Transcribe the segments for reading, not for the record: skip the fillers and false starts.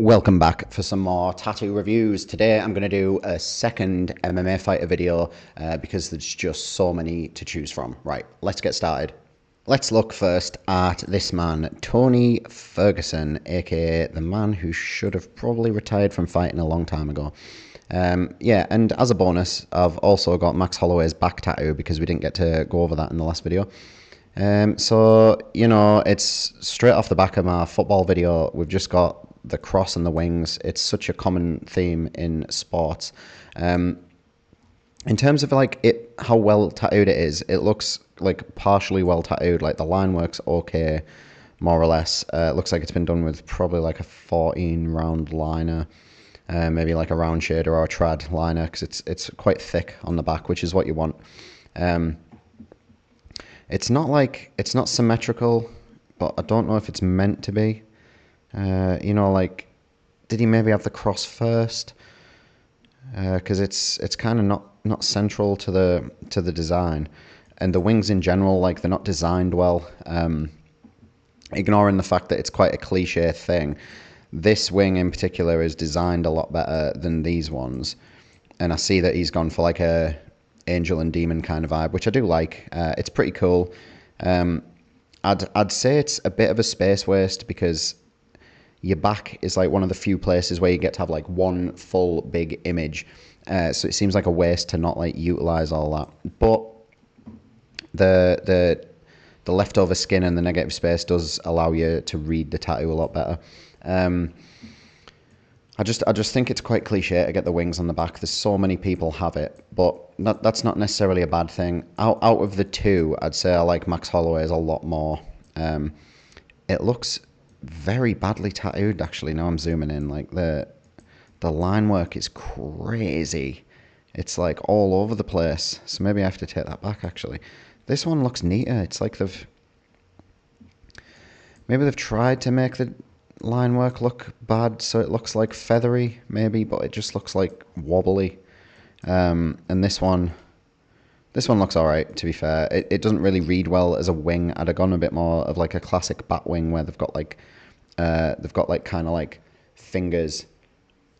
Welcome back for some more tattoo reviews. Today I'm going to do a second MMA fighter video because there's just so many to choose from. Right, let's get started. Let's look first at this man, Tony Ferguson, aka the man who should have probably retired from fighting a long time ago. Yeah, and as a bonus, I've also got Max Holloway's back tattoo because we didn't get to go over that in the last video. So, you know, it's straight off the back of my football video. We've just got the cross and the wings. It's such a common theme in sports. In terms of like how well tattooed it is, it looks like partially well tattooed. Like the line work's okay, more or less. It looks like it's been done with probably like a 14 round liner, maybe like a round shader or a trad liner, because it's quite thick on the back, which is what you want. It's not symmetrical, but I don't know if it's meant to be. You know, like, did he maybe have the cross first? Because it's kind of not central to the design, and the wings in general, like, they're not designed well. Ignoring the fact that it's quite a cliche thing, this wing in particular is designed a lot better than these ones, and I see that he's gone for like a angel and demon kind of vibe, which I do like. It's pretty cool. I'd say it's a bit of a space waste because your back is like one of the few places where you get to have like one full big image. So it seems like a waste to not like utilize all that. But the leftover skin and the negative space does allow you to read the tattoo a lot better. I just think it's quite cliche to get the wings on the back. There's so many people have it, but that's not necessarily a bad thing. Out of the two, I'd say I like Max Holloway's a lot more. It looks very badly tattooed, actually. Now I'm zooming in, like the line work is crazy. It's like all over the place. So maybe I have to take that back, actually. This one looks neater. It's like maybe they've tried to make the line work look bad so it looks like feathery, maybe, but it just looks like wobbly. And this one looks alright, to be fair. It doesn't really read well as a wing. I'd have gone a bit more of like a classic bat wing where they've got like kind of like fingers.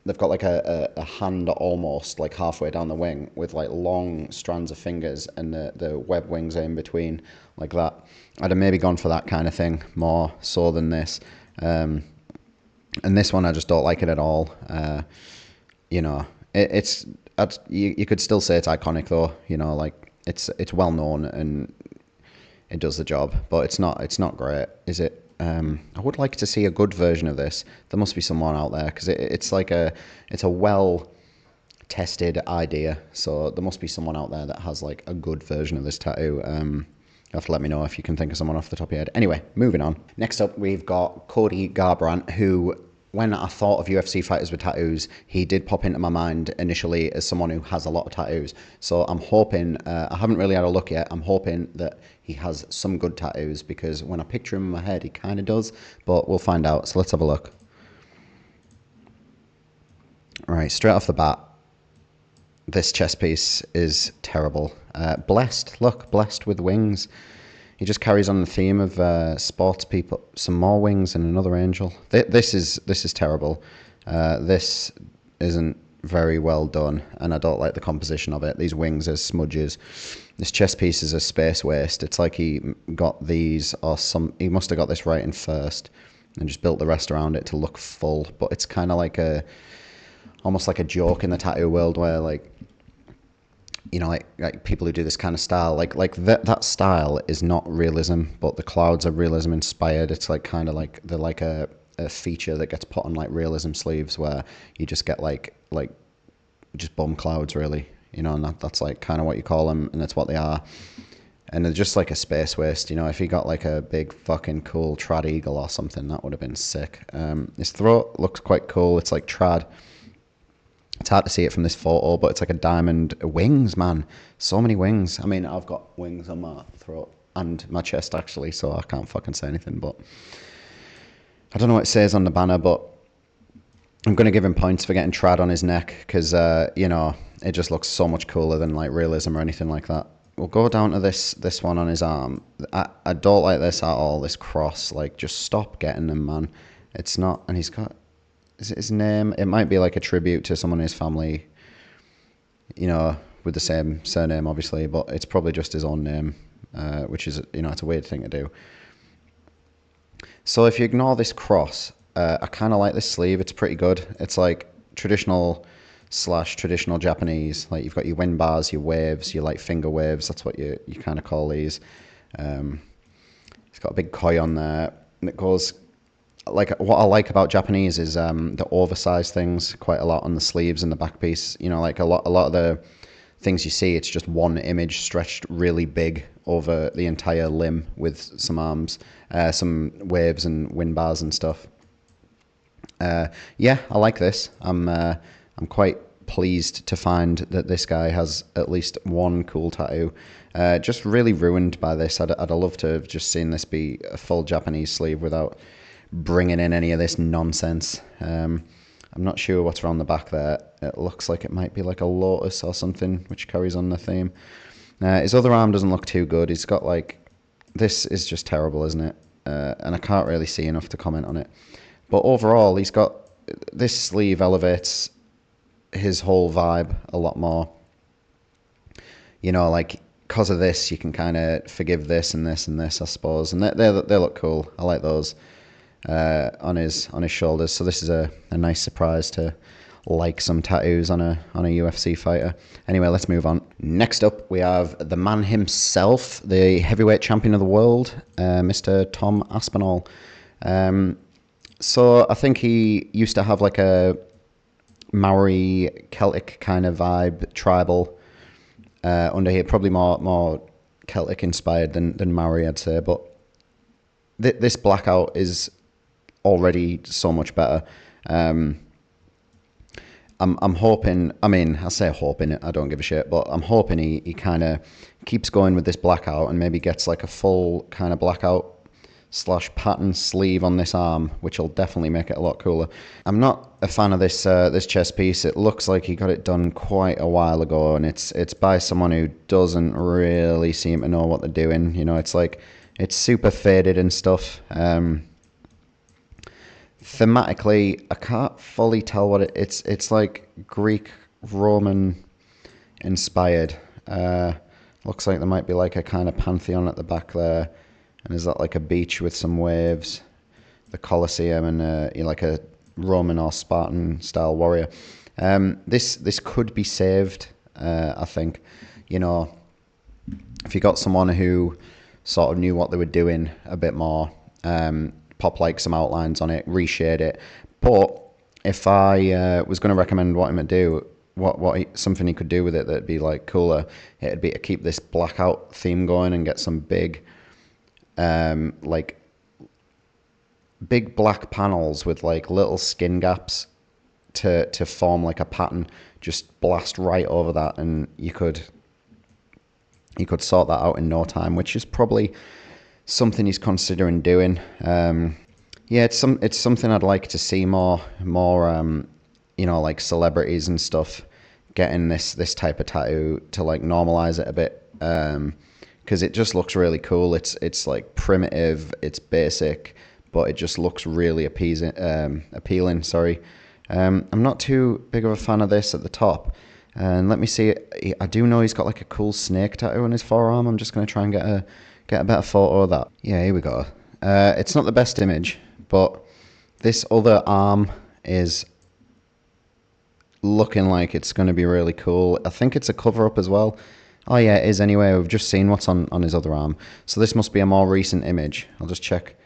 They've got like a hand almost like halfway down the wing with like long strands of fingers, and the web wings are in between like that. I'd have maybe gone for that kind of thing more so than this. And this one I just don't like it at all. You know, you could still say it's iconic though. You know, like it's well known and it does the job, but it's not great, is it? I would like to see a good version of this. There must be someone out there, because it's a well tested idea. So there must be someone out there that has like a good version of this tattoo. You have to let me know if you can think of someone off the top of your head. Anyway, moving on. Next up, we've got Cody Garbrandt, who, when I thought of UFC fighters with tattoos, he did pop into my mind initially as someone who has a lot of tattoos. So I'm hoping, I haven't really had a look yet, I'm hoping that he has some good tattoos, because when I picture him in my head, he kind of does, but we'll find out. So let's have a look. All right, straight off the bat, this chest piece is terrible. Blessed, look, blessed with wings. He just carries on the theme of sports people. Some more wings and another angel. This is terrible. This isn't very well done, and I don't like the composition of it. These wings are smudges. This chest piece is a space waste. It's like he got these, or he must have got this right in first and just built the rest around it to look full. But it's kind of like almost like a joke in the tattoo world where, like, you know, like people who do this kind of style, like that style is not realism, but the clouds are realism inspired. It's like kind of like they're like a feature that gets put on like realism sleeves, where you just get like just bum clouds, really, you know, and that's like kind of what you call them, and that's what they are. And they're just like a space waste, you know. If he got like a big fucking cool trad eagle or something, that would have been sick. His throat looks quite cool. It's like trad. It's hard to see it from this photo, but it's like a diamond. Wings, man. So many wings. I mean, I've got wings on my throat and my chest, actually, so I can't fucking say anything, but I don't know what it says on the banner, but I'm going to give him points for getting trad on his neck, because, you know, it just looks so much cooler than, like, realism or anything like that. We'll go down to this one on his arm. I don't like this at all, this cross. Like, just stop getting them, man. It's not, and he's got is it his name? It might be like a tribute to someone in his family, you know, with the same surname, obviously, but it's probably just his own name, which is, you know, it's a weird thing to do. So if you ignore this cross, I kind of like this sleeve. It's pretty good. It's like traditional / traditional Japanese. Like you've got your wind bars, your waves, your like finger waves. That's what you kind of call these. It's got a big koi on there, and it goes like, what I like about Japanese is the oversized things quite a lot on the sleeves and the back piece. You know, like a lot of the things you see, it's just one image stretched really big over the entire limb with some arms, some waves and wind bars and stuff. Yeah, I like this. I'm quite pleased to find that this guy has at least one cool tattoo. Just really ruined by this. I'd love to have just seen this be a full Japanese sleeve without bringing in any of this nonsense. I'm not sure what's around the back there. It looks like it might be like a lotus or something, which carries on the theme. His other arm doesn't look too good. He's got like, this is just terrible, isn't it? And I can't really see enough to comment on it. But overall, he's got, this sleeve elevates his whole vibe a lot more. You know, like, because of this, you can kind of forgive this and this and this, I suppose. And they look cool. I like those on his shoulders. So this is a nice surprise to like some tattoos on a UFC fighter. Anyway, let's move on. Next up, we have the man himself, the heavyweight champion of the world, Mr. Tom Aspinall. So I think he used to have like a Maori Celtic kind of vibe, tribal under here, probably more Celtic inspired than Maori, I'd say. But this blackout is already so much better. I'm hoping, I mean, I say hoping, I don't give a shit, but I'm hoping he kind of keeps going with this blackout and maybe gets like a full kind of blackout / pattern sleeve on this arm, which will definitely make it a lot cooler. I'm not a fan of this chest piece. It looks like he got it done quite a while ago, and it's by someone who doesn't really seem to know what they're doing. You know, it's like, it's super faded and stuff. Thematically, I can't fully tell what it's like Greek Roman inspired. Looks like there might be like a kind of pantheon at the back there. And is that like a beach with some waves, the Colosseum, and you know, like a Roman or Spartan style warrior. This could be saved, I think. You know, if you got someone who sort of knew what they were doing a bit more, pop like some outlines on it, reshade it. But if I was going to recommend what him to do, something he could do with it that'd be like cooler, it'd be to keep this blackout theme going and get some big big black panels with like little skin gaps to form like a pattern. Just blast right over that, and you could sort that out in no time, which is probably something he's considering doing. Yeah, it's something I'd like to see more you know, like celebrities and stuff getting this type of tattoo to like normalize it a bit. Because it just looks really cool. It's like primitive, it's basic, but it just looks really appealing. Sorry, I'm not too big of a fan of this at the top. And let me see. I do know he's got like a cool snake tattoo on his forearm. I'm just gonna try and get a better photo of that. Yeah, here we go. It's not the best image, but this other arm is looking like it's going to be really cool. I think it's a cover up as well. Oh yeah, it is anyway. We've just seen what's on his other arm. So this must be a more recent image. I'll just check.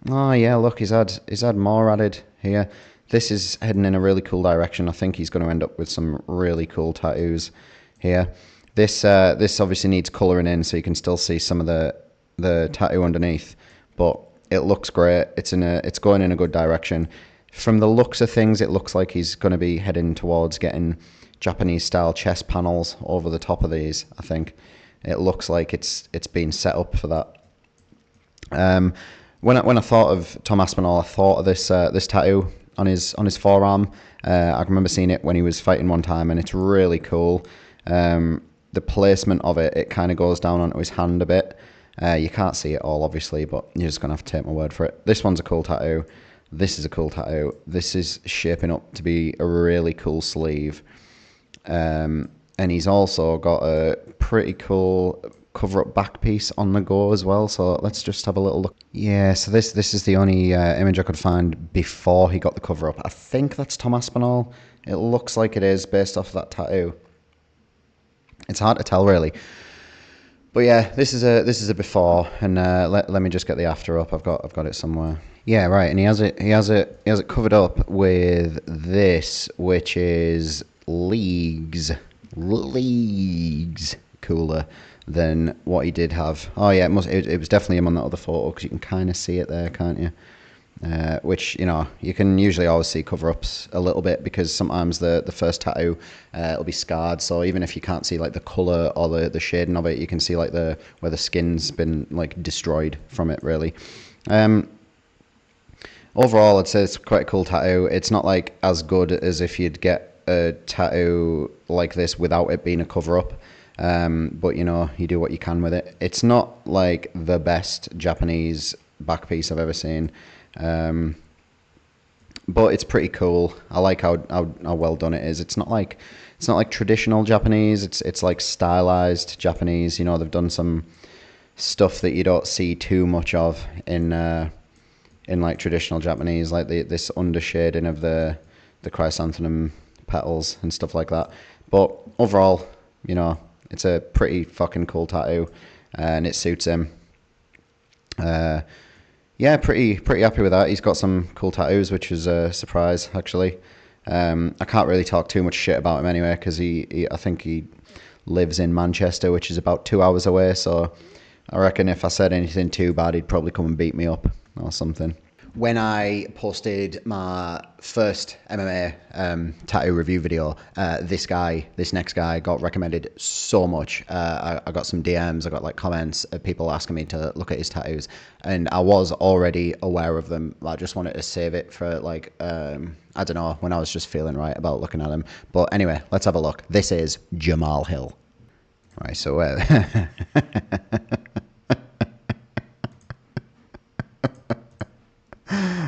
Oh yeah, look, he's had more added here. This is heading in a really cool direction. I think he's going to end up with some really cool tattoos here. This obviously needs colouring in, so you can still see some of the tattoo underneath. But it looks great. It's going in a good direction. From the looks of things, it looks like he's going to be heading towards getting Japanese style chest panels over the top of these. I think it looks like it's been set up for that. When I thought of Tom Aspinall, I thought of this tattoo on his forearm. I remember seeing it when he was fighting one time, and it's really cool. The placement of it kind of goes down onto his hand a bit. You can't see it all, obviously, but you're just gonna have to take my word for it. This one's a cool tattoo. This is a cool tattoo. This is shaping up to be a really cool sleeve. And he's also got a pretty cool cover-up back piece on the go as well. So let's just have a little look. Yeah, so this is the only image I could find before he got the cover-up. I think that's Tom Aspinall. It looks like it is based off of that tattoo. It's hard to tell really. But yeah, this is a before, and let me just get the after up. I've got it somewhere. Yeah, right, and he has it covered up with this, which is leagues cooler than what he did have. Oh yeah, it was definitely him on that other photo, because you can kind of see it there, can't you? Which, you know, you can usually always see cover-ups a little bit, because sometimes the first tattoo it'll be scarred, so even if you can't see like the colour or the shading of it, you can see like where the skin's been like destroyed from it really. Overall, I'd say it's quite a cool tattoo. It's not like as good as if you'd get a tattoo like this without it being a cover-up. But you know, you do what you can with it. It's not like the best Japanese back piece I've ever seen. But it's pretty cool. I like how well done it is. It's not like traditional Japanese. It's like stylized Japanese. You know, they've done some stuff that you don't see too much of in like traditional Japanese, like this undershading of the chrysanthemum petals and stuff like that. But overall, you know, it's a pretty fucking cool tattoo, and it suits him. Yeah, pretty happy with that. He's got some cool tattoos, which is a surprise, actually. I can't really talk too much shit about him anyway, because I think he lives in Manchester, which is about 2 hours away, so I reckon if I said anything too bad, he'd probably come and beat me up or something. When I posted my first MMA tattoo review video, this next guy got recommended so much. I got some DMs, I got like comments of people asking me to look at his tattoos, and I was already aware of them. I just wanted to save it for like, I don't know, when I was just feeling right about looking at them. But anyway, let's have a look. This is Jamal Hill. Right, so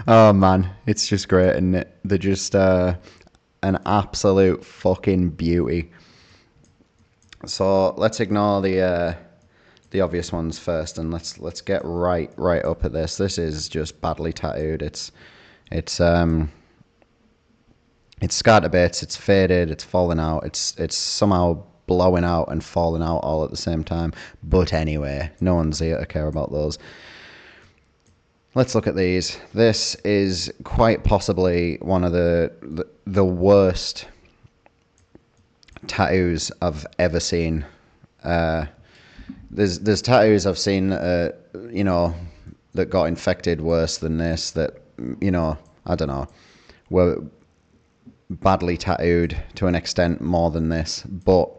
oh man, it's just great, isn't it? They're just an absolute fucking beauty. So let's ignore the obvious ones first, and let's get right up at this. This is just badly tattooed. It's scarred to bits. It's faded. It's falling out. It's somehow blowing out and falling out all at the same time. But anyway, no one's here to care about those. Let's look at these. This is quite possibly one of the worst tattoos I've ever seen. There's tattoos I've seen, you know, that got infected worse than this. That, you know, I don't know, were badly tattooed to an extent more than this. But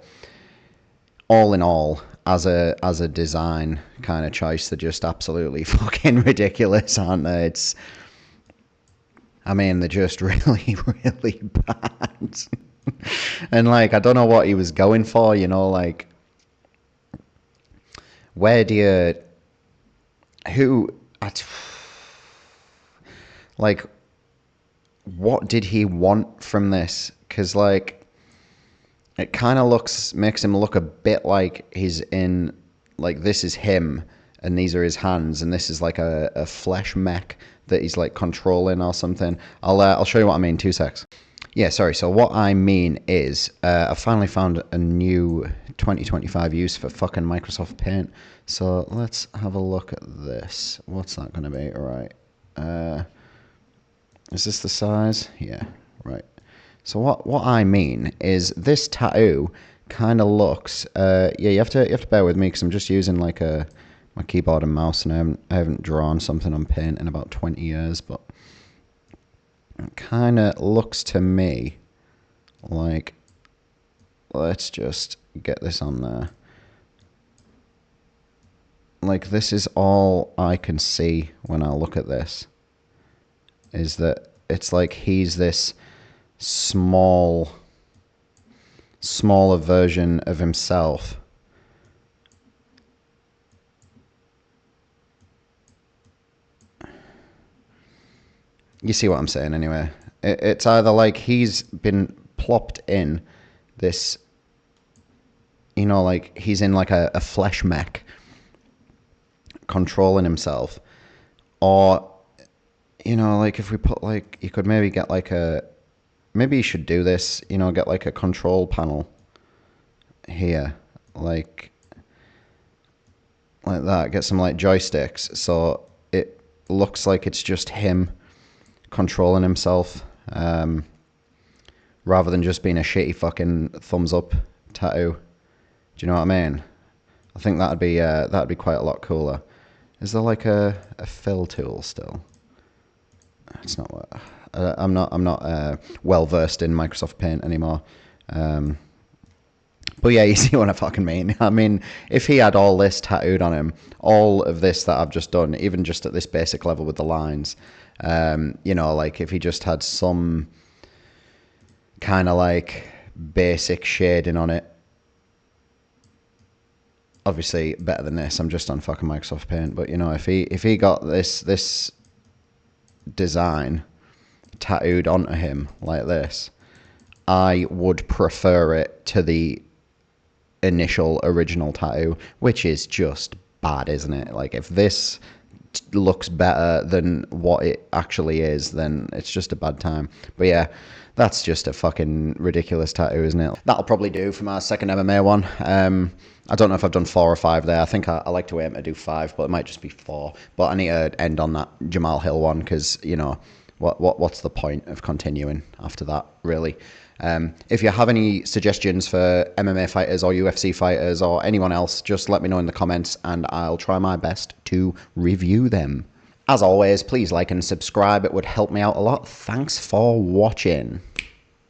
all in all, as a design kind of choice, they're just absolutely fucking ridiculous, aren't they? They're just really, really bad. And like, I don't know what he was going for, you know, like, where do you, like, what did he want from this? Because like, it kind of makes him look a bit like he's in, like, this is him and these are his hands, and this is like a flesh mech that he's like controlling or something. I'll show you what I mean. 2 secs. Yeah, sorry. So what I mean is, I finally found a new 2025 use for fucking Microsoft Paint. So let's have a look at this. What's that going to be? All right. Is this the size? Yeah. Right. So what I mean is, this tattoo kind of looks. Yeah, you have to bear with me, because I'm just using like my keyboard and mouse, and I haven't drawn something on Paint in about 20 years, but it kind of looks to me like, let's just get this on there. Like, this is all I can see when I look at this, is that it's like he's this smaller version of himself. You see what I'm saying anyway. It's either like he's been plopped in this, you know, like he's in like a flesh mech controlling himself, or, you know, like if we put like, you could maybe get like maybe you should do this, you know, get like a control panel here, like that, get some like joysticks, so it looks like it's just him controlling himself, rather than just being a shitty fucking thumbs up tattoo. Do you know what I mean? I think that'd be quite a lot cooler. Is there like a fill tool still? It's not. I'm not well versed in Microsoft Paint anymore. But yeah, you see what I fucking mean. I mean, if he had all this tattooed on him, all of this that I've just done, even just at this basic level with the lines, you know, like if he just had some kind of like basic shading on it, obviously better than this. I'm just on fucking Microsoft Paint, but you know, if he got this design tattooed onto him like this, I would prefer it to the initial original tattoo, which is just bad, isn't it? Like if this looks better than what it actually is, then it's just a bad time. But yeah, that's just a fucking ridiculous tattoo, isn't it? That'll probably do for my second MMA one. I don't know if I've done 4 or 5 there. I think I like to aim to do 5, but it might just be 4. But I need to end on that Jamal Hill one, because, you know, what's the point of continuing after that, really? If you have any suggestions for MMA fighters or UFC fighters or anyone else, just let me know in the comments and I'll try my best to review them. As always, please like and subscribe. It would help me out a lot. Thanks for watching.